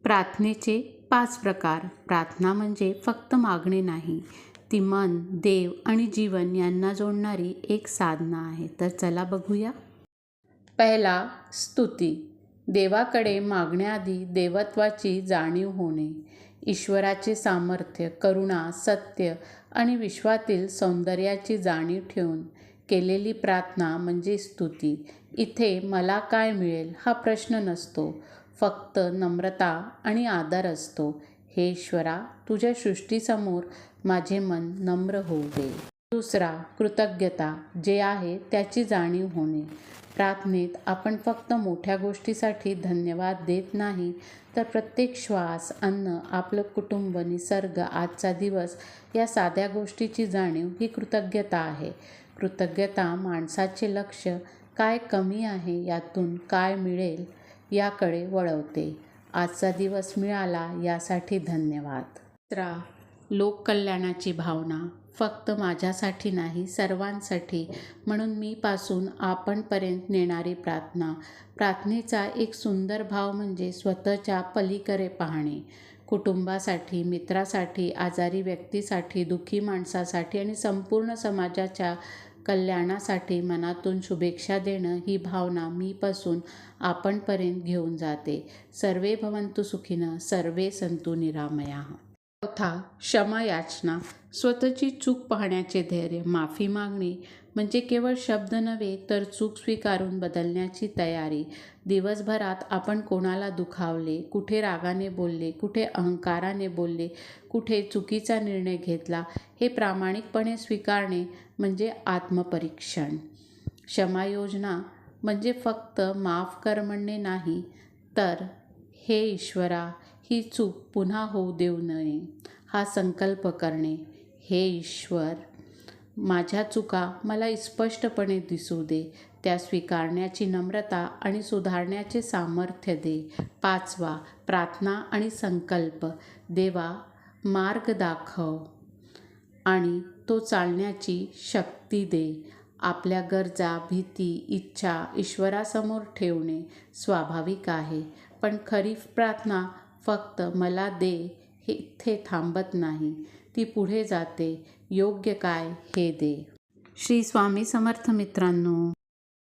प्रार्थनेचे 5 प्रकार. प्रार्थना म्हणजे फक्त मागणे नाही, ती मन, देव आणि जीवन यांना जोडणारी एक साधना आहे. तर चला बघूया. पहिला, स्तुती. देवाकडे मागण्याआधी देवत्वाची जाणीव होणे. ईश्वराचे सामर्थ्य, करुणा, सत्य आणि विश्वातील सौंदर्याची जाणीव ठेवून केलेली प्रार्थना म्हणजे स्तुती. इथे मला काय मिळेल हा प्रश्न नसतो, फक्त नम्रता आणि आदर असतो. हे ईश्वरा, तुझ्या सृष्टीसमोर माझे मन नम्र होऊ दे. दुसरा, कृतज्ञता. जे आहे त्याची जाणीव होणे. प्रार्थनेत आपण फक्त मोठ्या गोष्टीसाठी धन्यवाद देत नाही, तर प्रत्येक श्वास, अन्न, आपलं कुटुंब, निसर्ग, आजचा दिवस या साध्या गोष्टीची जाणीव ही कृतज्ञता आहे. कृतज्ञता माणसाचे लक्ष काय कमी आहे यातून काय मिळेल याकडे वळवते. आजचा दिवस मिळाला यासाठी धन्यवाद. तिसरा, लोककल्याणाची भावना. फक्त माझ्यासाठी नाही, सर्वांसाठी, म्हणून मी पासून आपणपर्यंत नेणारी प्रार्थना. प्रार्थनेचा एक सुंदर भाव म्हणजे स्वतःच्या पलीकडे पाहणे. कुटुंबासाठी, मित्रासाठी, आजारी व्यक्तीसाठी, दुःखी माणसासाठी आणि संपूर्ण समाजाच्या कल्याणासाठी मनातून शुभेच्छा देणं ही भावना मीपासून आपणपर्यंत घेऊन जाते. सर्वे भवन्तु सुखिनः, सर्वे सन्तु निरामयाः. चौथा, क्षमायाचना. स्वतःची चूक पाहण्याचे धैर्य. माफी मागणे म्हणजे केवळ शब्द नव्हे, तर चूक स्वीकारून बदलण्याची तयारी. दिवसभरात आपण कोणाला दुखावले, कुठे रागाने बोलले, कुठे अहंकाराने बोलले, कुठे चुकीचा निर्णय घेतला, हे प्रामाणिकपणे स्वीकारणे म्हणजे आत्मपरीक्षण. क्षमायोजना म्हणजे फक्त माफ कर म्हणणे नाही, तर हे ईश्वरा, ही चूक पुन्हा होऊ देऊ नये हा संकल्प करणे. हे ईश्वर, माझ्या चुका मला स्पष्टपणे दिसू दे, त्या स्वीकारण्याची नम्रता आणि सुधारण्याचे सामर्थ्य दे. पाचवा, प्रार्थना आणि संकल्प. देवा, मार्ग दाखव आणि तो चालण्याची शक्ती दे. आपल्या गरजा, भीती, इच्छा ईश्वरासमोर ठेवणे स्वाभाविक आहे, पण खरी प्रार्थना फक्त मला दे हे इथे थांबत नाही, ती पुढे जाते. योग्य काय हे दे. श्री स्वामी समर्थ. मित्रांनो,